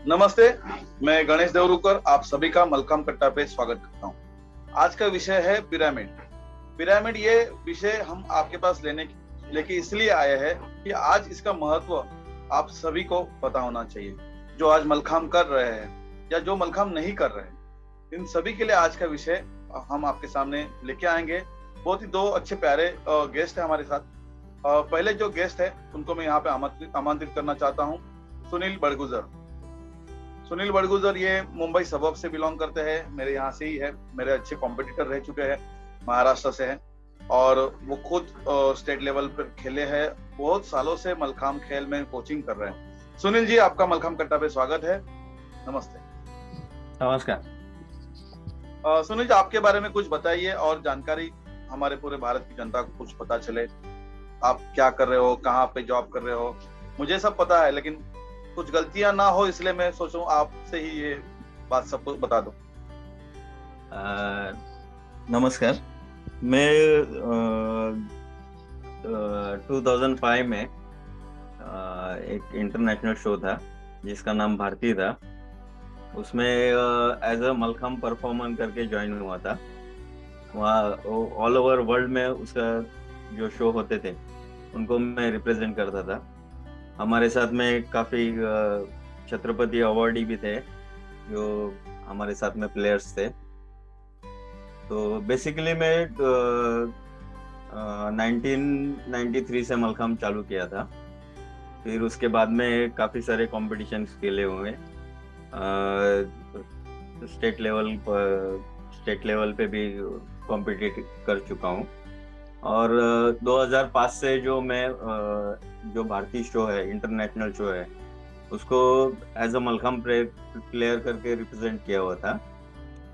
नमस्ते, मैं गणेश देवरुकर आप सभी का मलखाम कट्टा पे स्वागत करता हूँ। आज का विषय है पिरामिड। पिरामिड ये विषय हम आपके पास लेके इसलिए आए हैं कि आज इसका महत्व आप सभी को पता होना चाहिए, जो आज मलखाम कर रहे हैं या जो मलखाम नहीं कर रहे हैं। इन सभी के लिए आज का विषय हम आपके सामने लेके आएंगे। बहुत ही दो अच्छे प्यारे गेस्ट है हमारे साथ। पहले जो गेस्ट है उनको मैं यहाँ पे आमंत्रित करना चाहता हूँ, सुनील बड़गुजर। सुनील बड़गुजर ये मुंबई सबब से बिलोंग करते हैं, मेरे यहाँ से ही है, मेरे अच्छे कॉम्पिटिटर रह चुके हैं, महाराष्ट्र से हैं और वो खुद स्टेट लेवल पर खेले हैं। बहुत सालों से मलखाम खेल में कोचिंग कर रहे हैं। सुनील जी, आपका मलखाम कट्टा पे स्वागत है। नमस्ते। नमस्कार। सुनील जी, आपके बारे में कुछ बताइए और जानकारी हमारे पूरे भारत की जनता को कुछ पता चले। आप क्या कर रहे हो, कहाँ पे जॉब कर रहे हो? मुझे सब पता है, लेकिन कुछ गलतियां ना हो इसलिए मैं सोचूं आपसे ही ये बात सबको बता दो। नमस्कार। मैं 2005 में एक इंटरनेशनल शो था जिसका नाम भारती था, उसमें एज अ मलखाम परफॉर्मर करके ज्वाइन हुआ था। वहाँ ऑल ओवर वर्ल्ड में उसका जो शो होते थे उनको मैं रिप्रेजेंट करता था। हमारे साथ में काफ़ी छत्रपति अवार्डी भी थे जो हमारे साथ में प्लेयर्स थे। तो बेसिकली मैं 1993 से मलखाम चालू किया था। फिर उसके बाद में काफ़ी सारे कॉम्पिटिशन्स खेले हुए, स्टेट लेवल पे भी कॉम्पिटिट कर चुका हूँ। और 2005 से जो मैं जो भारतीय शो है, इंटरनेशनल शो है, उसको एज अ मलखाम प्लेयर करके रिप्रेजेंट किया हुआ था।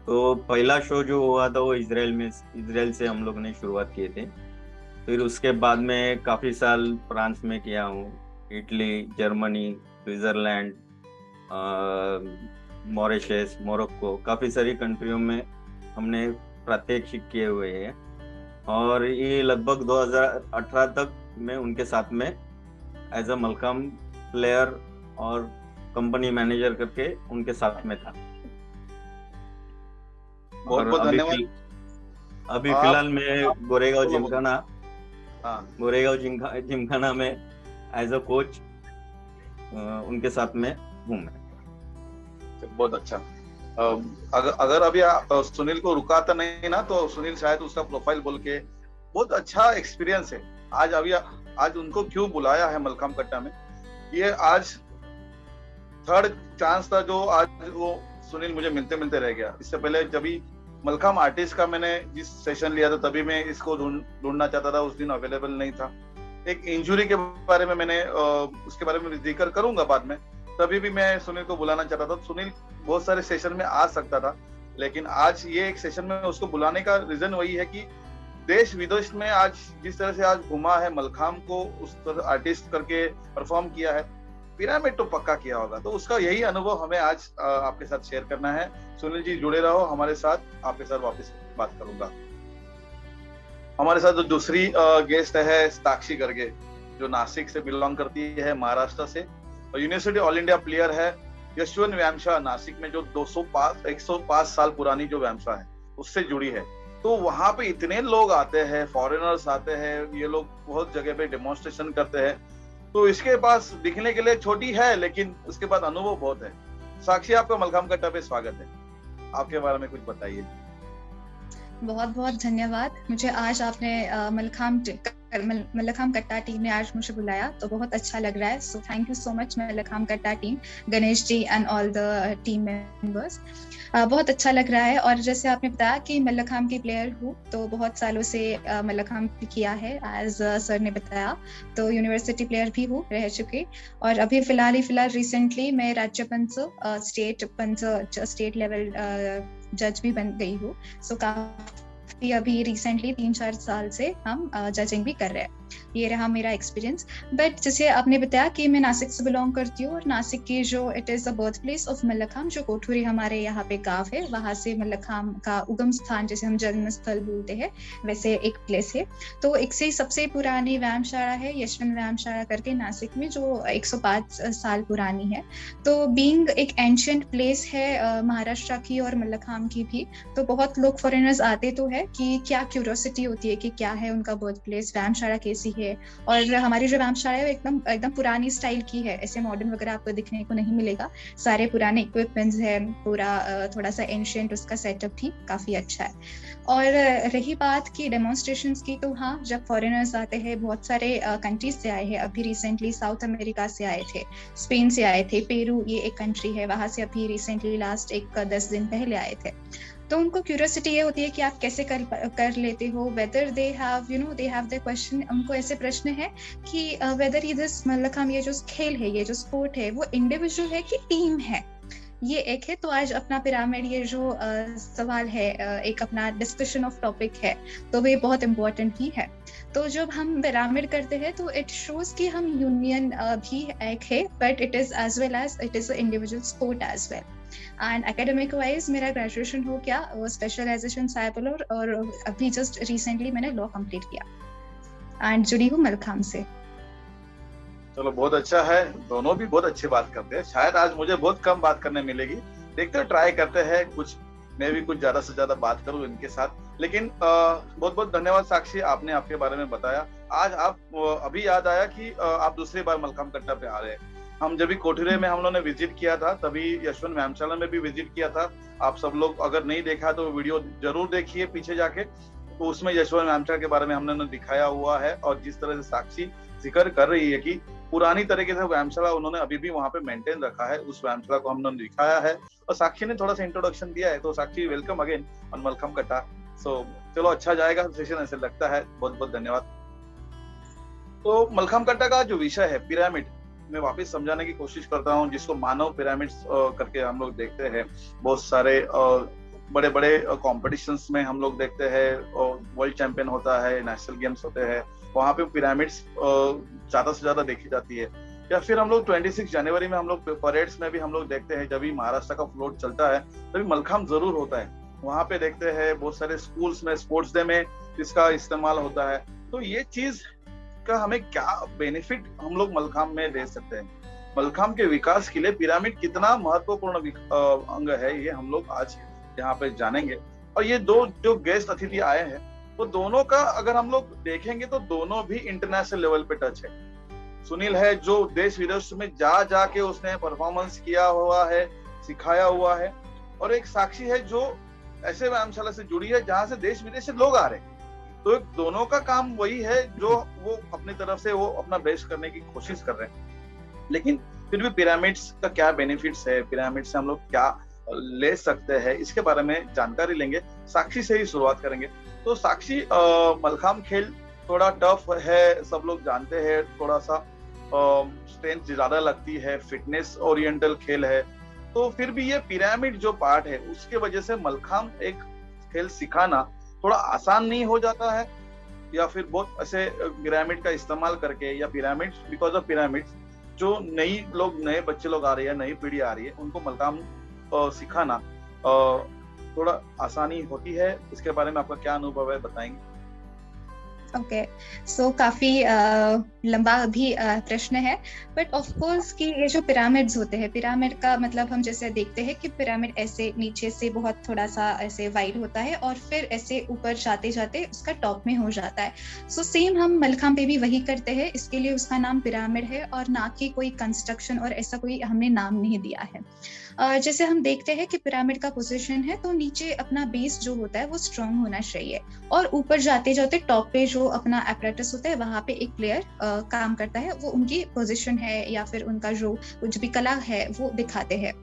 तो पहला शो जो हुआ था वो इजराइल से हम लोग ने शुरुआत किए थे। फिर उसके बाद में काफ़ी साल फ्रांस में किया हूँ, Italy, Germany, Switzerland, Mauritius, Morocco, काफ़ी सारी कंट्रियों में हमने प्रात्यक्षिक किए हुए हैं। और ये लगभग 2018 तक मैं उनके साथ में एज अ मलखाम प्लेयर और कंपनी मैनेजर करके उनके साथ में था। बहुत बहुत धन्यवाद। अभी फिलहाल मैं गोरेगांव जिमखाना में एज अ कोच उनके साथ में हूँ मैं। बहुत अच्छा। अगर अभी सुनील को रुकाता नहीं ना, तो सुनील शायद उसका प्रोफाइल बोल के, बहुत अच्छा एक्सपीरियंस है। आज उनको क्यों बुलाया है मलखाम कट्टा में, ये आज थर्ड चांस था जो आज वो सुनील मुझे मिलते रह गया। इससे पहले जब भी मलखाम आर्टिस्ट का मैंने जिस सेशन लिया था तभी मैं इसको ढूंढना चाहता था, उस दिन अवेलेबल नहीं था। एक इंजुरी के बारे में मैंने उसके बारे में जिक्र करूंगा बाद में, तभी भी मैं सुनील को बुलाना चाहता था। सुनील बहुत सारे सेशन में आ सकता था, लेकिन आज ये एक सेशन में उसको बुलाने का रीजन वही है कि देश विदेश में आज जिस तरह से आज घुमा है मलखाम को, उस तरह आर्टिस्ट करके परफॉर्म किया है, पिरामिड तो पक्का किया होगा। तो उसका यही अनुभव हमें आज आपके साथ शेयर करना है। सुनील जी जुड़े रहो हमारे साथ, आपके साथ वापस बात करूंगा। हमारे साथ जो दूसरी गेस्ट है साक्षी करके, जो नासिक से बिलोंग करती है, महाराष्ट्र से, यूनिवर्सिटी ऑल इंडिया प्लेयर है। यशवंत व्यायामशाला नासिक में जो 105 साल पुरानी जो व्यायामशाला है उससे जुड़ी है। तो वहां पे इतने लोग आते हैं, फॉरेनर्स आते हैं, ये लोग बहुत जगह पे डेमोन्स्ट्रेशन करते हैं। तो इसके पास दिखने के लिए छोटी है, लेकिन उसके बाद अनुभव बहुत है। साक्षी, आपका मलखाम कट्टा पे स्वागत है। आपके बारे में कुछ बताइए। बहुत बहुत धन्यवाद। मुझे आज आपने मलखाम कट्टा टीम ने आज मुझे बुलाया तो बहुत अच्छा लग रहा है। So thank you so much Malkham Katta team, Ganesh ji and all the team members. बहुत अच्छा लग रहा है। और जैसे आपने बताया कि मल्लखांब की प्लेयर हूँ, तो बहुत सालों से मल्लखांब किया है, एज सर ने बताया। तो यूनिवर्सिटी प्लेयर भी हूँ, रह चुके। और अभी फिलहाल रिसेंटली मैं राज्य पंच स्टेट लेवल जज भी बन गई हूँ। सो काफी अभी रिसेंटली 3-4 साल से हम जजिंग भी कर रहे हैं। ये रहा मेरा एक्सपीरियंस। बट जैसे आपने बताया कि मैं नासिक से बिलोंग करती हूँ, और नासिक की जो it is the birth place of mallakhamb, जो कोठूरी हमारे यहाँ पे गाँव है, वहाँ से मल्लखांब का उगम स्थान, जैसे हम जन्म स्थल बोलते हैं, वैसे एक प्लेस है। तो एक से सबसे पुरानी व्यायामशाला है यशवंत व्यायामशाला करके नासिक में, जो 105 साल पुरानी है। तो बीइंग एक एंशिएंट प्लेस है महाराष्ट्र की और मल्लखांब की भी, तो बहुत लोग फॉरेनर्स आते तो है कि क्या क्यूरियोसिटी होती है कि क्या है उनका बर्थ प्लेस, व्यायामशाला कैसी है। और हमारी जो व्यायामशाला है वो एकदम पुरानी स्टाइल की है, ऐसे मॉडर्न वगैरह आपको दिखने को नहीं मिलेगा। सारे पुराने इक्विपमेंट्स है, पूरा थोड़ा सा एंशिएंट उसका सेटअप भी काफी अच्छा है। और रही बात की डेमोन्स्ट्रेशंस की, तो हाँ, जब फॉरेनर्स आते हैं, बहुत सारे कंट्रीज से आए हैं, अभी रिसेंटली साउथ अमेरिका से आए थे, स्पेन से आए थे, पेरू ये एक कंट्री है, वहां से अभी रिसेंटली लास्ट 10 दिन पहले आए थे। तो उनको क्यूरियोसिटी ये होती है कि आप कैसे कर लेते हो, whether they have the question, उनको ऐसे प्रश्न है कि वेदर ये दिस मल्लखांब, ये जो खेल है, ये जो स्पोर्ट है, वो इंडिविजुअल है कि टीम है, ये एक है। तो आज अपना पिरामिड, ये जो सवाल है, एक अपना डिस्कशन ऑफ टॉपिक है, तो वो बहुत इम्पोर्टेंट ही है। तो जब हम पिरामिड करते हैं तो इट शोज कि हम यूनियन भी एक है, but it is as well as it is individual sport as well. And academic wise मेरा ग्रेजुएशन हो गया, वो स्पेशलाइजेशन साइबोलॉजी, और अभी जस्ट रिसेंटली मैंने लॉ कंप्लीट किया एंड जुड़ी हूँ मल्लखांब से। चलो बहुत अच्छा है, दोनों भी बहुत अच्छी बात करते हैं। शायद आज मुझे बहुत कम बात करने मिलेगी, देखते हैं, ट्राई करते हैं, कुछ मैं भी कुछ ज्यादा से ज्यादा बात करूं इनके साथ। लेकिन बहुत बहुत धन्यवाद साक्षी, आपने आपके बारे में बताया। आज आप अभी याद आया कि आप दूसरी बार मल्लखांब कट्टा पे आ रहे हैं। हम जब भी कोठुरे में हम लोगों ने विजिट किया था, तभी यशवंत व्यायामशाला में भी विजिट किया था। आप सब लोग अगर नहीं देखा तो वीडियो जरूर देखिए पीछे जाके, तो उसमें यशवंत व्यायामशाला के बारे में हमने दिखाया हुआ है। और जिस तरह से साक्षी जिक्र कर रही है कि पुरानी तरीके से व्यायामशाला उन्होंने अभी भी वहां पे मेंटेन रखा है, उस व्यायामशाला को हमने दिखाया है, और साक्षी ने थोड़ा सा इंट्रोडक्शन दिया है। तो साक्षी, वेलकम अगेन ऑन मल्लखांब कट्टा। सो चलो, अच्छा जाएगा सेशन, ऐसे लगता है। बहुत बहुत धन्यवाद। तो मल्लखांब कट्टा का जो विषय है पिरामिड, मैं वापस समझाने की कोशिश करता हूँ, जिसको मानव पिरामिड्स करके हम लोग देखते हैं। बहुत सारे बड़े बड़े कॉम्पिटिशन्स में हम लोग देखते हैं, वर्ल्ड चैंपियन होता है, नेशनल गेम्स होते हैं, वहां पे पिरामिड्स ज्यादा से ज्यादा देखी जाती है। या फिर हम लोग 26 जनवरी में हम लोग परेड्स में भी हम लोग देखते हैं, जब भी महाराष्ट्र का फ्लोट चलता है तभी मल्लखांब जरूर होता है, वहां पे देखते हैं। बहुत सारे स्कूल्स में स्पोर्ट्स डे में इसका इस्तेमाल होता है। तो ये चीज का हमें क्या बेनिफिट हम लोग मल्लखांब में दे सकते हैं, मल्लखांब के विकास के लिए पिरामिड कितना महत्वपूर्ण अंग है, ये हम लोग आज यहाँ पे जानेंगे। और ये दो जो गेस्ट अतिथि आए हैं, तो दोनों का अगर हम लोग देखेंगे तो दोनों भी इंटरनेशनल लेवल पे टच है। सुनील है जो देश विदेश में जा के उसने परफॉर्मेंस किया हुआ है, सिखाया हुआ है, और एक साक्षी है जो ऐसे व्यायामशाला से जुड़ी है जहां से देश विदेश से लोग आ रहे हैं। तो दोनों का काम वही है जो वो अपनी तरफ से वो अपना बेस्ट करने की कोशिश कर रहे हैं। लेकिन फिर भी पिरामिड्स का क्या बेनिफिट्स है, पिरामिड से हम लोग क्या ले सकते हैं, इसके बारे में जानकारी लेंगे। साक्षी से ही शुरुआत करेंगे। तो साक्षी, मल्लखांब खेल थोड़ा टफ है, सब लोग जानते हैं, थोड़ा सा स्ट्रेंथ ज्यादा लगती है, फिटनेस ओरिएंटल खेल है। तो फिर भी ये पिरामिड जो पार्ट है उसके वजह से मल्लखांब एक खेल सिखाना थोड़ा आसान नहीं हो जाता है, या फिर बहुत ऐसे पिरामिड का इस्तेमाल करके, या पिरामिड बिकॉज ऑफ पिरामिड जो नए बच्चे लोग आ रहे हैं, नई पीढ़ी आ रही है, उनको मल्लखांब सिखाना थोड़ा आसानी होती है। इसके बारे में आपका क्या अनुभव है, बताएंगे? ओके, सो काफी लंबा भी प्रश्न है, बट ऑफ कोर्स कि ये जो पिरामिड्स होते हैं, पिरामिड का मतलब हम जैसे देखते हैं कि पिरामिड ऐसे नीचे से बहुत थोड़ा सा ऐसे वाइड होता है और फिर ऐसे ऊपर जाते जाते उसका टॉप में हो जाता है। सो सेम हम मल्लखांब पे भी वही करते हैं, इसके लिए उसका नाम पिरामिड है और ना कि कोई कंस्ट्रक्शन और ऐसा कोई हमने नाम नहीं दिया है। जैसे हम देखते हैं कि पिरामिड का पोजीशन है तो नीचे अपना बेस जो होता है वो स्ट्रॉन्ग होना चाहिए, और ऊपर जाते जाते टॉप पे जो अपना apparatus होता है वहां पे एक प्लेयर काम करता है, वो उनकी पोजीशन है या फिर उनका जो कुछ भी कला है वो दिखाते हैं।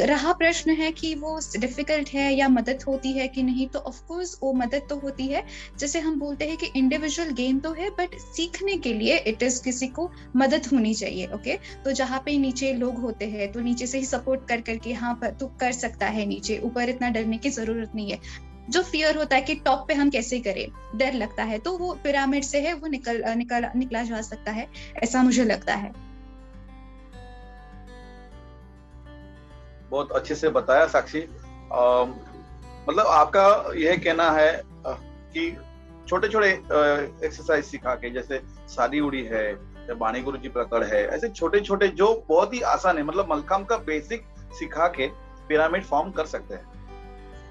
रहा प्रश्न है कि वो डिफिकल्ट है या मदद होती है कि नहीं, तो ऑफ कोर्स वो मदद तो होती है। जैसे हम बोलते हैं कि इंडिविजुअल गेम तो है, बट सीखने के लिए इट इज किसी को मदद होनी चाहिए। ओके, तो जहाँ पे नीचे लोग होते हैं तो नीचे से ही सपोर्ट कर करके हाँ पर तू कर सकता है, नीचे ऊपर इतना डरने की जरूरत नहीं है। जो फियर होता है कि टॉप पे हम कैसे करें, डर लगता है, तो वो पिरामिड से है, वो निकला जा सकता है, ऐसा मुझे लगता है। बहुत अच्छे से बताया साक्षी। मतलब आपका यह कहना है कि छोटे छोटे एक्सरसाइज सिखा के, जैसे सादी उड़ी है या बाणी गुरु जी प्रकड़ है, ऐसे छोटे छोटे जो बहुत ही आसान है, मतलब मलखाम का बेसिक सिखा के पिरामिड फॉर्म कर सकते हैं,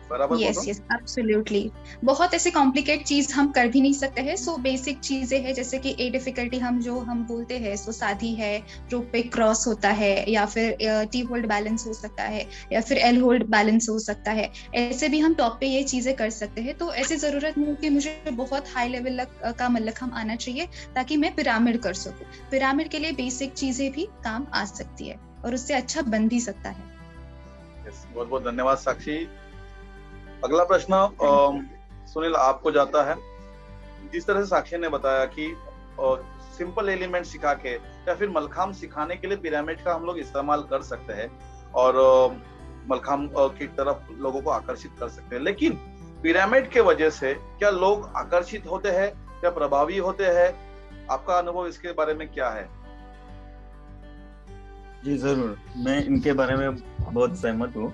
बराबर? Yes yes absolutely. बहुत ऐसे कॉम्प्लिकेट चीज हम कर भी नहीं सकते हैं, सो बेसिक चीजें हैं, जैसे कि ए डिफिकल्टी हम बोलते हैं, सो सादी है, रोप पे क्रॉस होता है, या फिर टी होल्ड बैलेंस हो सकता है, या फिर एल होल्ड बैलेंस हो सकता है, ऐसे भी हम टॉप पे ये चीजें कर सकते हैं। तो ऐसी जरूरत नहीं कि मुझे बहुत हाई लेवल का मल्लखम आना चाहिए ताकि मैं पिरामिड कर सकूं। पिरामिड के लिए बेसिक चीजें भी काम आ सकती है और उससे अच्छा बन भी सकता है। बहुत बहुत धन्यवाद साक्षी। अगला प्रश्न सुनील आपको जाता है। जिस तरह से साक्षी ने बताया कि सिंपल एलिमेंट सिखा के या फिर मलखाम सिखाने के लिए पिरामिड का हम लोग इस्तेमाल कर सकते हैं और मलखाम की तरफ लोगों को आकर्षित कर सकते हैं, लेकिन पिरामिड के वजह से क्या लोग आकर्षित होते हैं, क्या प्रभावी होते हैं? आपका अनुभव इसके बारे में क्या है? जी जरूर, मैं इनके बारे में बहुत सहमत हूँ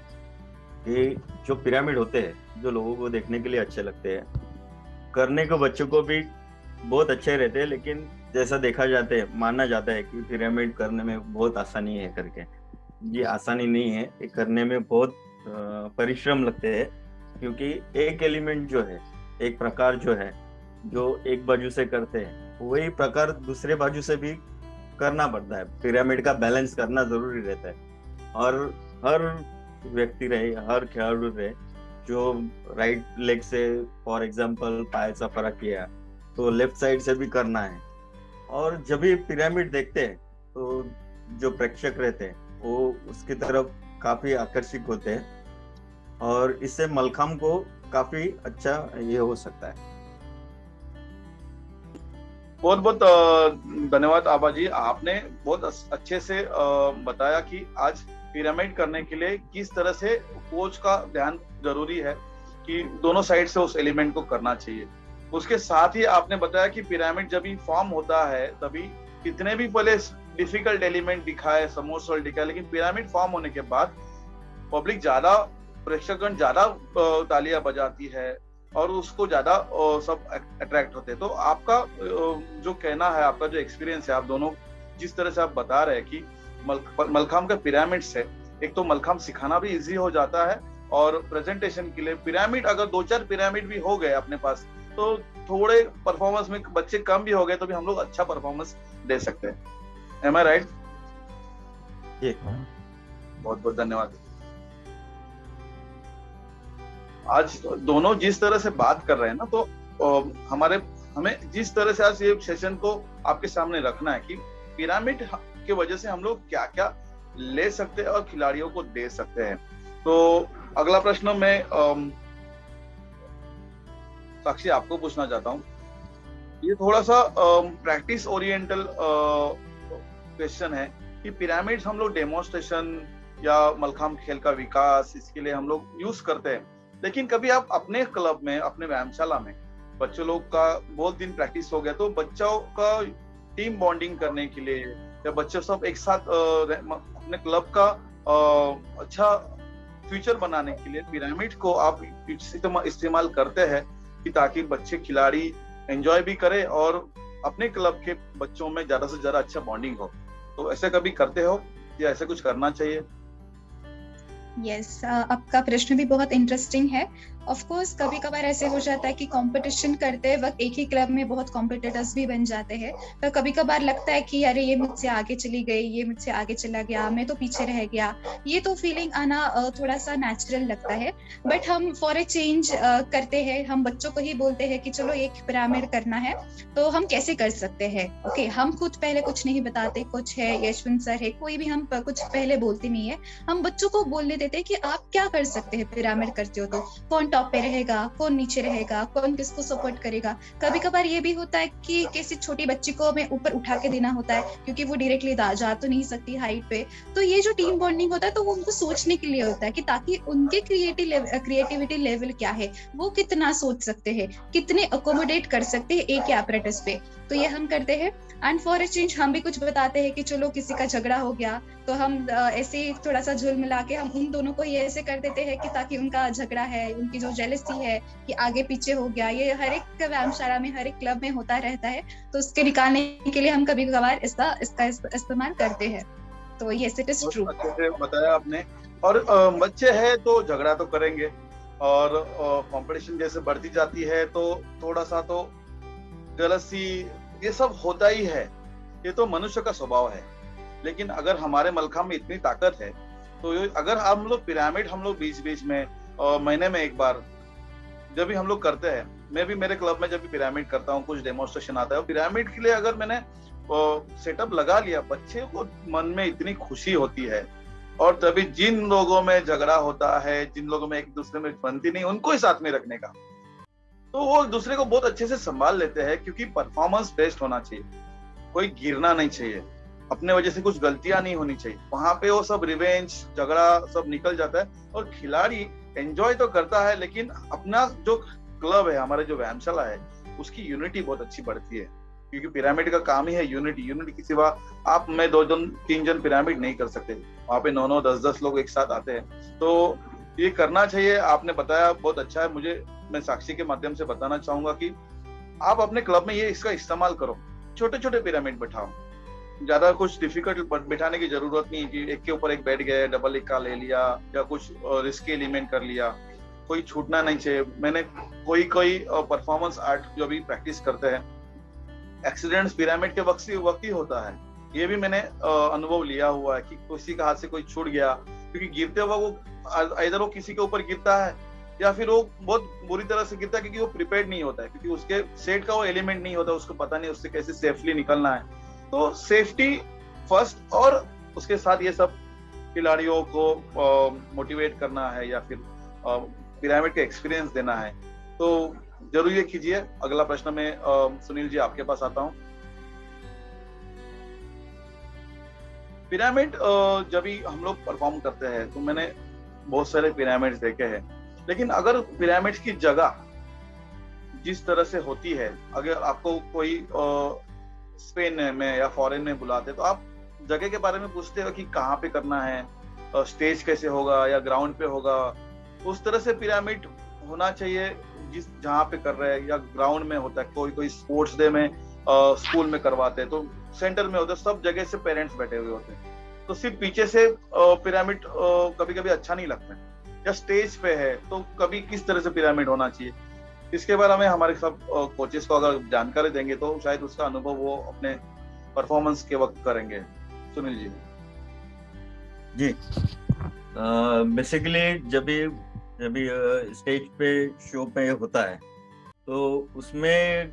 कि जो पिरामिड होते हैं, जो लोगों को देखने के लिए अच्छे लगते हैं, करने को बच्चों को भी बहुत अच्छे रहते हैं, लेकिन जैसा देखा जाता है, माना जाता है कि पिरामिड करने में बहुत आसानी है करके। ये आसानी नहीं है, ये करने में बहुत परिश्रम लगते हैं, क्योंकि एक एलिमेंट जो है, एक प्रकार जो है, जो एक बाजू से करते हैं, वही प्रकार दूसरे बाजू से भी करना पड़ता है। पिरामिड का बैलेंस करना जरूरी रहता है। और हर व्यक्ति रहे, हर खिलाड़ी रहे, जो राइट लेग से फॉर एग्जांपल पायचा फरक किया, तो लेफ्ट साइड से भी करना है। और जब भी पिरामिड देखते हैं तो जो प्रेक्षक रहते हैं वो उसकी तरफ काफी आकर्षित होते हैं और इससे मलखाम को काफी अच्छा ये हो सकता है। बहुत बहुत धन्यवाद आबा जी, आपने बहुत अच्छे से बताया कि आज पिरामिड करने के लिए किस तरह से कोच का ध्यान जरूरी है कि दोनों साइड से उस एलिमेंट को करना चाहिए। उसके साथ ही आपने बताया कि पिरामिड जब भी फॉर्म होता है तभी कितने भी पहले डिफिकल्ट एलिमेंट दिखाए, समोसोल दिखाए, लेकिन पिरामिड फॉर्म होने के बाद पब्लिक ज्यादा, प्रेक्षकगण ज्यादा तालियां बजाती है और उसको ज्यादा सब अट्रैक्ट होते हैं। तो आपका जो कहना है, आपका जो एक्सपीरियंस है, आप दोनों जिस तरह से आप बता रहे हैं कि मलखाम का पिरामिड से एक तो मलखाम सिखाना भी इजी हो जाता है और प्रेजेंटेशन के लिए पिरामिड, अगर 2-4 पिरामिड भी हो गए अपने पास तो थोड़े परफॉर्मेंस में बच्चे कम भी हो गए तो भी हम लोग अच्छा परफॉर्मेंस दे सकते हैं। एम आई राइट? बहुत बहुत धन्यवाद। आज दोनों जिस तरह से बात कर रहे हैं ना, तो हमें जिस तरह से आज ये सेशन को आपके सामने रखना है कि पिरामिड की वजह से हम लोग क्या क्या ले सकते हैं और खिलाड़ियों को दे सकते हैं। तो अगला प्रश्न मैं साक्षी आपको पूछना चाहता हूँ। ये थोड़ा सा प्रैक्टिस ओरिएंटल क्वेश्चन है कि पिरामिड्स हम लोग डेमोन्स्ट्रेशन या मलखाम खेल का विकास, इसके लिए हम लोग यूज करते हैं, लेकिन कभी आप अपने क्लब में, अपने व्यायामशाला में बच्चों लोग का बहुत दिन प्रैक्टिस हो गया तो बच्चों का टीम बॉन्डिंग करने के लिए या बच्चे सब एक साथ अपने क्लब का अच्छा फ्यूचर बनाने के लिए पिरामिड को आप इस्तेमाल करते हैं कि ताकि बच्चे खिलाड़ी एंजॉय भी करें और अपने क्लब के बच्चों में ज्यादा से ज्यादा अच्छा बॉन्डिंग हो। तो ऐसे कभी करते हो या ऐसे कुछ करना चाहिए? यस, आपका प्रश्न भी बहुत इंटरेस्टिंग है। ऑफ कोर्स कभी कभार ऐसे हो जाता है कि कंपटीशन करते वक्त एक ही क्लब में बहुत कॉम्पिटिटर्स भी बन जाते हैं, तो कभी कभार लगता है कि अरे ये मुझसे आगे चली गई, ये मुझसे आगे चला गया, मैं तो पीछे रह गया। ये तो फीलिंग आना थोड़ा सा नेचुरल लगता है, बट हम फॉर ए चेंज करते हैं। हम बच्चों को ही बोलते हैं कि चलो एक पिरामिड करना है, तो हम कैसे कर सकते हैं। ओके, हम खुद पहले कुछ नहीं बताते, कुछ है यशवंत सर है, कोई भी हम कुछ पहले बोलते नहीं है। हम बच्चों को बोलने देते हैं कि आप क्या कर सकते हैं पिरामिड करते हो तो। टॉप पे रहेगा, कौन नीचे रहेगा, कौन किसको सपोर्ट करेगा। कभी कभार ये भी होता है कि किसी छोटी बच्ची को हमें ऊपर उठा के देना होता है, क्योंकि वो डायरेक्टली जा तो नहीं सकती हाइट पे। तो ये जो टीम बॉन्डिंग होता है, तो वो उनको सोचने के लिए होता है कि ताकि उनके क्रिएटिविटी लेवल क्या है, वो कितना सोच सकते हैं, कितने अकोमोडेट कर सकते हैं एक ही एपरेटस पे। तो ये हम करते हैं। एंड फॉर अ चेंज हम भी कुछ बताते हैं कि चलो किसी का झगड़ा हो गया तो हम ऐसे ही थोड़ा सा झुल मिला के हम उन दोनों को ये ऐसे कर देते हैं कि ताकि उनका झगड़ा है, उनकी जो जेलसी है कि आगे पीछे हो गया, ये हर एक व्यायामशाला में, हर एक क्लब में होता रहता है। तो उसके निकालने के लिए हम कभी कभार इसका इस्तेमाल करते हैं। तो यस, इट इज ट्रू। अच्छे से बताया आपने। और बच्चे हैं तो झगड़ा तो करेंगे, और कंपटीशन जैसे बढ़ती जाती है तो थोड़ा सा तो जेलसी ये सब होता ही है, ये तो मनुष्य का स्वभाव है। लेकिन अगर हमारे मलखंब में इतनी ताकत है तो अगर हम लोग पिरामिड हम लोग बीच बीच में महीने में एक बार जब भी हम लोग करते हैं, मैं भी मेरे क्लब में जब भी पिरामिड करता हूँ, कुछ डेमोन्स्ट्रेशन आता है पिरामिड के लिए, अगर मैंने सेटअप लगा लिया, बच्चे को मन में इतनी खुशी होती है। और तभी जिन लोगों में झगड़ा होता है, जिन लोगों में एक दूसरे में बनती नहीं, उनको ही साथ में रखने का, तो वो दूसरे को बहुत अच्छे से संभाल लेते हैं। क्योंकि परफॉर्मेंस बेस्ड होना चाहिए, कोई गिरना नहीं चाहिए, अपने वजह से कुछ गलतियां नहीं होनी चाहिए। वहां पे वो सब रिवेंज झगड़ा सब निकल जाता है, और खिलाड़ी एंजॉय तो करता है, लेकिन अपना जो क्लब है, हमारा जो व्यायामशाला है, उसकी यूनिटी बहुत अच्छी बढ़ती है। क्योंकि पिरामिड का काम ही है यूनिटी। यूनिटी के सिवा आप मैं 2 जन 3 जन पिरामिड नहीं कर सकते, वहां पे 9-9 10-10 लोग एक साथ आते हैं। तो ये करना चाहिए। आपने बताया बहुत अच्छा है। मैं साक्षी के माध्यम से बताना चाहूंगा कि आप अपने क्लब में ये इसका इस्तेमाल करो, छोटे छोटे पिरामिड बैठाओ, ज्यादा कुछ डिफिकल्ट बैठाने की जरूरत नहीं है कि एक के ऊपर एक बैठ गए, डबल इक्का ले लिया या कुछ रिस्की एलिमेंट कर लिया, कोई छूटना नहीं चाहिए। मैंने कोई परफॉर्मेंस आर्ट जो भी प्रैक्टिस करते हैं, एक्सीडेंट्स पिरामिड के वक्त ही होता है। ये भी मैंने अनुभव लिया हुआ है कि किसी का हाथ से कोई छूट गया, क्योंकि गिरते हुआ वो इधर वो किसी के ऊपर गिरता है या फिर वो बहुत बुरी तरह से गिरता है, क्योंकि वो प्रिपेयर्ड नहीं होता है, क्योंकि उसके सेट का वो एलिमेंट नहीं होता, उसको पता नहीं उससे कैसे सेफली निकलना है। तो सेफ्टी फर्स्ट, और उसके साथ ये सब खिलाड़ियों को मोटिवेट करना है या फिर पिरामिड का एक्सपीरियंस देना है, तो जरूर ये कीजिए। अगला प्रश्न में सुनील जी आपके पास आता हूँ। पिरामिड जब भी हम लोग परफॉर्म करते हैं तो मैंने बहुत सारे पिरामिड्स देखे हैं, लेकिन अगर पिरामिड्स की जगह जिस तरह से होती है, अगर आपको कोई स्पेन में या फॉरेन में बुलाते तो आप जगह के बारे में पूछते हो कि कहाँ पे करना है, स्टेज कैसे होगा या ग्राउंड पे होगा, उस तरह से पिरामिड होना चाहिए जिस जहाँ पे कर रहे हैं, या ग्राउंड में होता है, कोई स्पोर्ट्स डे में स्कूल में करवाते हैं तो सेंटर में होता है, सब जगह से पेरेंट्स बैठे हुए होते हैं, तो सिर्फ पीछे से पिरामिड कभी कभी अच्छा नहीं लगता है। या स्टेज पे है तो कभी किस तरह से पिरामिड होना चाहिए, इसके बारे में हमारे सब कोचेस को अगर जानकारी देंगे तो शायद उसका अनुभव वो अपने परफॉर्मेंस के वक्त करेंगे। सुनील जी। बेसिकली जब भी स्टेज पे शो पे होता है तो उसमें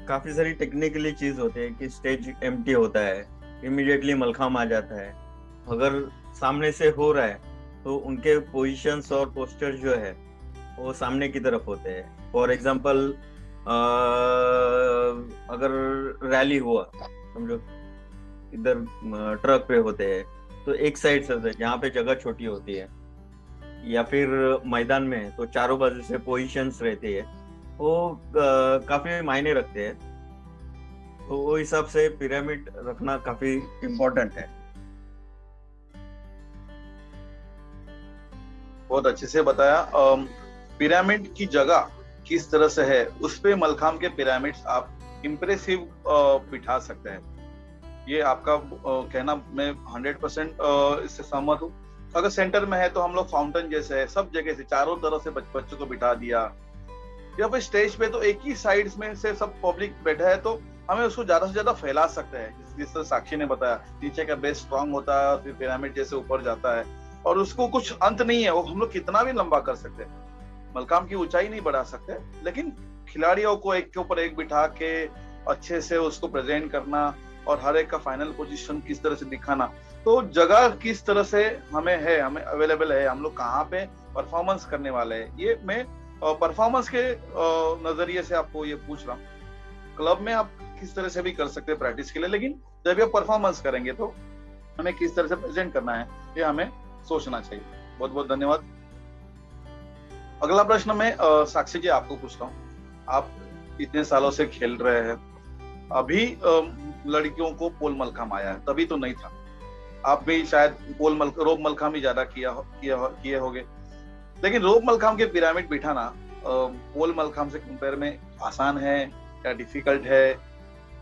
काफी सारी टेक्निकली चीज होती है कि स्टेज एम्प्टी होता है, इमीडिएटली मलखाम आ जाता है। अगर सामने से हो रहा है तो उनके पोजीशंस और पोस्टर जो है वो सामने की तरफ होते हैं। फॉर एग्जांपल अगर रैली हुआ, समझो इधर ट्रक पे होते हैं तो एक साइड से जहाँ पे जगह छोटी होती है, या फिर मैदान में तो चारों बाजू से पोजीशंस रहती है, वो काफी मायने रखते हैं। तो वो हिसाब से पिरामिड रखना काफी इम्पोर्टेंट है। बहुत अच्छे से बताया। पिरामिड की जगह किस तरह से है, उस पे मलखाम के पिरामिड्स आप इम्प्रेसिव बिठा सकते हैं। ये आपका कहना मैं 100% इससे सहमत हूँ। अगर सेंटर में है तो हम लोग फाउंटेन जैसे है, सब जगह से चारों तरफ से बच्चों को बिठा दिया, या फिर स्टेज पे तो एक ही साइड में से सब पब्लिक बैठा है तो हमें उसको ज्यादा से ज्यादा फैला सकते हैं। जिस तरह साक्षी ने बताया, नीचे का बेस स्ट्रांग होता है, फिर पिरामिड जैसे ऊपर जाता है, और उसको कुछ अंत नहीं है, वो हम लोग कितना भी लंबा कर सकते हैं, मलखाम की ऊंचाई नहीं बढ़ा सकते, लेकिन खिलाड़ियों को एक के ऊपर एक बिठा के अच्छे से उसको प्रेजेंट करना और हर एक का फाइनल पोजीशन किस तरह से दिखाना, तो जगह किस तरह से हमें अवेलेबल है, हम लोग कहाँ पे परफॉर्मेंस करने वाले हैं, ये मैं परफॉर्मेंस के नजरिए से आपको ये पूछ रहा हूँ, क्लब में आप किस तरह से भी कर सकते हैं प्रैक्टिस के लिए, लेकिन जब ये परफॉर्मेंस करेंगे तो हमें किस तरह से प्रेजेंट करना है ये हमें सोचना चाहिए। बहुत बहुत धन्यवाद। अगला प्रश्न मैं साक्षी जी आपको पूछता हूँ। आप इतने सालों से खेल रहे हैं, अभी लड़कियों को पोल मलखाम आया है, तभी तो नहीं था। आप भी शायद रोप मलखाम ही ज्यादा किए होगे, लेकिन रोप मलखाम के पिरामिड बिठाना पोल मलखाम से कंपेयर में आसान है या डिफिकल्ट है?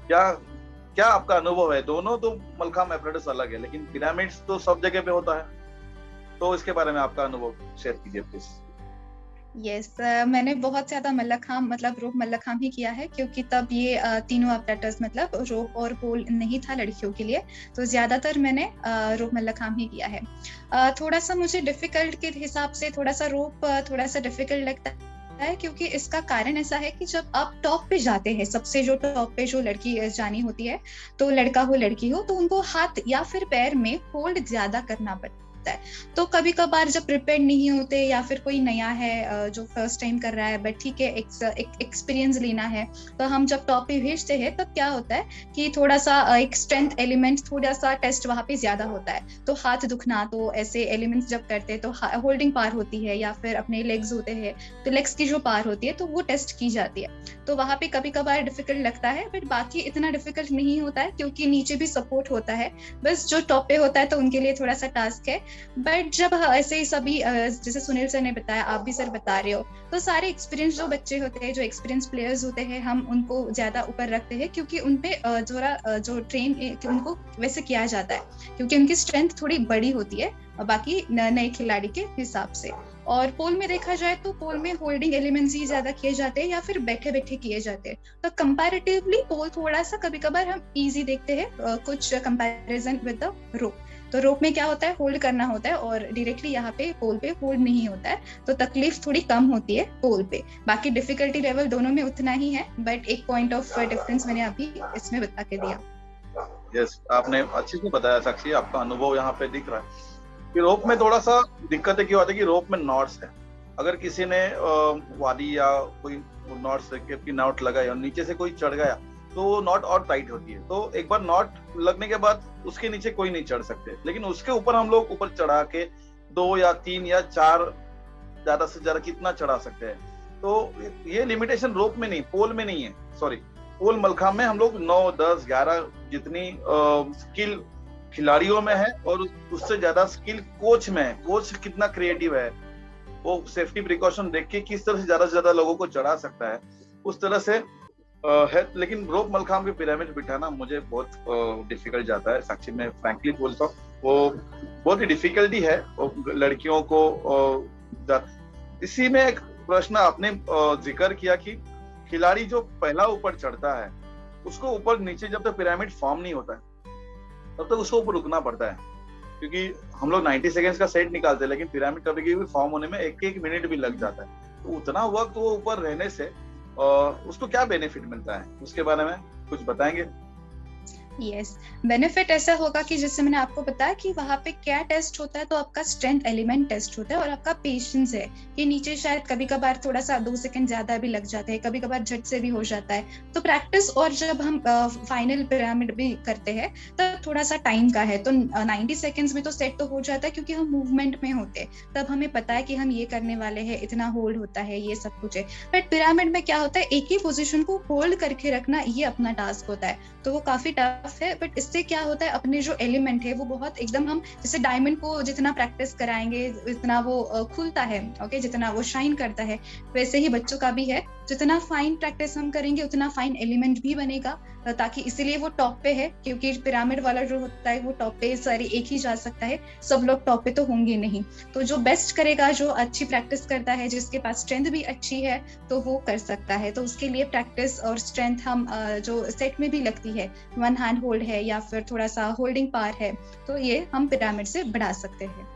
क्या आपका अनुभव है? दोनों तो मलखाम एपरेटस अलग है, लेकिन पिरामिड्स तो सब जगह पे होता है, तो इसके बारे में आपका अनुभव शेयर कीजिए प्लीज। यस मैंने बहुत ज्यादा मल्लखाम मतलब रोप मल्लखाम ही किया है, क्योंकि तब ये तीनों अपरेटस मतलब रोप और पोल नहीं था लड़कियों के लिए, तो ज्यादातर मैंने रोप मल्लखाम ही किया है। थोड़ा सा मुझे डिफिकल्ट के हिसाब से थोड़ा सा रोप थोड़ा सा डिफिकल्ट लगता है, क्योंकि इसका कारण ऐसा है कि जब आप टॉप पे जाते हैं, सबसे जो टॉप पे जो लड़की जानी होती है, तो लड़का हो लड़की हो, तो उनको हाथ या फिर पैर में होल्ड ज्यादा करना पड़ता है। तो कभी कभार जब प्रिपेयर नहीं होते या फिर कोई नया है जो फर्स्ट टाइम कर रहा है, बट ठीक है एक एक्सपीरियंस लेना है, तो हम जब टॉप पे भेजते हैं तब क्या होता है कि थोड़ा सा एक स्ट्रेंथ एलिमेंट थोड़ा सा टेस्ट वहां पे ज्यादा होता है। तो हाथ दुखना, तो ऐसे एलिमेंट्स जब करते हैं तो होल्डिंग पार होती है, या फिर अपने लेग्स होते हैं तो लेग्स की जो पार होती है तो वो टेस्ट की जाती है। तो वहां पे कभी कभार डिफिकल्ट लगता है, बट बाकी इतना डिफिकल्ट नहीं होता है, क्योंकि नीचे भी सपोर्ट होता है। बस जो टॉप पे होता है तो उनके लिए थोड़ा सा टास्क है। बट जब ऐसे ही सभी जैसे सुनील सर ने बताया, आप भी सर बता रहे हो, तो सारे एक्सपीरियंस जो बच्चे होते हैं, जो एक्सपीरियंस प्लेयर्स होते हैं, हम उनको ज्यादा ऊपर रखते हैं, क्योंकि उनपे जो ट्रेन उनको वैसे किया जाता है, क्योंकि उनकी स्ट्रेंथ थोड़ी बड़ी होती है बाकी नए खिलाड़ी के हिसाब से। और पोल में देखा जाए तो पोल में होल्डिंग एलिमेंट्स ही ज्यादा किए जाते हैं, या फिर बैठे बैठे किए जाते हैं। तो कंपैरेटिवली पोल थोड़ा सा कभी कभार हम इजी देखते हैं कुछ कंपैरिजन विद द रोप। तो रोप में क्या होता है, होल्ड करना होता है, और डायरेक्टली यहाँ पे पोल पे होल्ड नहीं होता है, तो तकलीफ थोड़ी कम होती है पोल पे। बाकी डिफिकल्टी लेवल दोनों में उतना ही है, बट एक पॉइंट ऑफ डिफरेंस मैंने अभी इसमें बता के दिया। यस, आपने अच्छे से बताया साक्षी, आपका अनुभव यहाँ पे दिख रहा है कि रोप में थोड़ा सा दिक्कत है, क्यों आती है कि रोप में नॉट्स है। अगर किसी ने वादी या कोई नॉट लगाई और नीचे से कोई चढ़ गया तो वो नॉट और टाइट होती है। तो एक बार नॉट लगने के बाद उसके नीचे कोई नहीं चढ़ सकते, लेकिन उसके ऊपर हम लोग ऊपर चढ़ा के 2 या 3 या 4 ज्यादा से ज्यादा कितना चढ़ा सकते हैं। तो ये लिमिटेशन रोप में नहीं, पोल में नहीं है, सॉरी पोल मलखाम में हम लोग 9, 10, 11 जितनी स्किल खिलाड़ियों में है, और उससे ज्यादा स्किल कोच में है। कोच कितना क्रिएटिव है, वो सेफ्टी प्रिकॉशन देख के किस तरह से ज्यादा लोगों को चढ़ा सकता है, उस तरह से है। लेकिन रोप मलखाम के पिरामिड बिठाना मुझे बहुत डिफिकल्ट जाता है साक्षी, मैं फ्रैंकली बोलता हूँ, वो बहुत ही डिफिकल्टी है लड़कियों को। इसी में एक प्रश्न आपने जिक्र किया कि खिलाड़ी जो पहला ऊपर चढ़ता है उसको ऊपर नीचे जब तक पिरामिड फॉर्म नहीं होता है तब तक उसको ऊपर रुकना पड़ता है, क्योंकि हम लोग 90 सेकेंड्स का सेट निकालते हैं, लेकिन पिरामिड कभी कभी फॉर्म होने में 1 मिनट भी लग जाता है। तो उतना वक्त वो ऊपर रहने से उसको क्या बेनिफिट मिलता है, उसके बारे में कुछ बताएंगे? यस, बेनिफिट ऐसा होगा कि जैसे मैंने आपको बताया कि वहाँ पे क्या टेस्ट होता है, तो आपका स्ट्रेंथ एलिमेंट टेस्ट होता है, और आपका पेशेंस है कि नीचे शायद कभी कभार थोड़ा सा 2 सेकंड ज्यादा भी लग जाते हैं, कभी कभार झट से भी हो जाता है। तो प्रैक्टिस, और जब हम फाइनल पिरामिड भी करते हैं तब थोड़ा सा टाइम का है, तो 90 सेकेंड्स में तो सेट तो हो जाता है, क्योंकि हम मूवमेंट में होते हैं, तब हमें पता है कि हम ये करने वाले हैं, इतना होल्ड होता है, ये सब कुछ है। बट पिरामिड में क्या होता है, एक ही पोजिशन को होल्ड करके रखना, ये अपना टास्क होता है, तो वो काफी टफ है। बट इससे क्या होता है, अपने जो एलिमेंट है वो बहुत एकदम, हम जैसे डायमंड को जितना प्रैक्टिस कराएंगे इतना वो खुलता है, ओके, जितना वो शाइन करता है, वैसे ही बच्चों का भी है, जितना फाइन प्रैक्टिस हम करेंगे उतना फाइन एलिमेंट भी बनेगा, ताकि इसीलिए वो टॉप पे है, क्योंकि पिरामिड वाला जो होता है वो टॉप पे सारे एक ही जा सकता है, सब लोग टॉप पे तो होंगे नहीं। तो जो बेस्ट करेगा, जो अच्छी प्रैक्टिस करता है, जिसके पास स्ट्रेंथ भी अच्छी है, तो वो कर सकता है। तो उसके लिए प्रैक्टिस और स्ट्रेंथ हम जो सेट में भी लगती है, 1 हैंड होल्ड है या फिर थोड़ा सा होल्डिंग पावर है, तो ये हम पिरामिड से बढ़ा सकते हैं।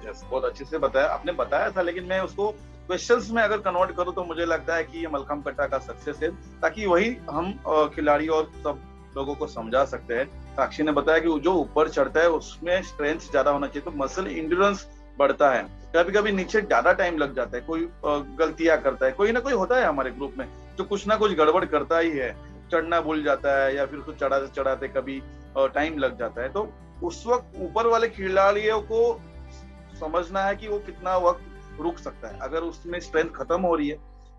यस, बहुत अच्छे से बताया आपने, बताया था, लेकिन मैं उसको क्वेश्चंस में अगर कन्वर्ट करूं तो मुझे लगता है कि ये मलखाम कट्टा का सक्सेस है, ताकि वही हम खिलाड़ी और सब लोगों को समझा सकते हैं। साक्षी ने बताया कि जो ऊपर चढ़ता है उसमें स्ट्रेंथ ज्यादा होना चाहिए, तो मसल इंड्योरेंस बढ़ता है, कभी कभी नीचे ज्यादा टाइम लग जाता है, कोई गलतियां करता है, कोई ना कोई होता है हमारे ग्रुप में जो कुछ ना कुछ गड़बड़ करता ही है, चढ़ना भूल जाता है या फिर उसको चढ़ाते चढ़ाते कभी टाइम लग जाता है। तो उस वक्त ऊपर वाले खिलाड़ियों को समझना है कि वो कितना वक्त रुक सकता है। अगर उसमें स्ट्रेंथ खत्म हो रही है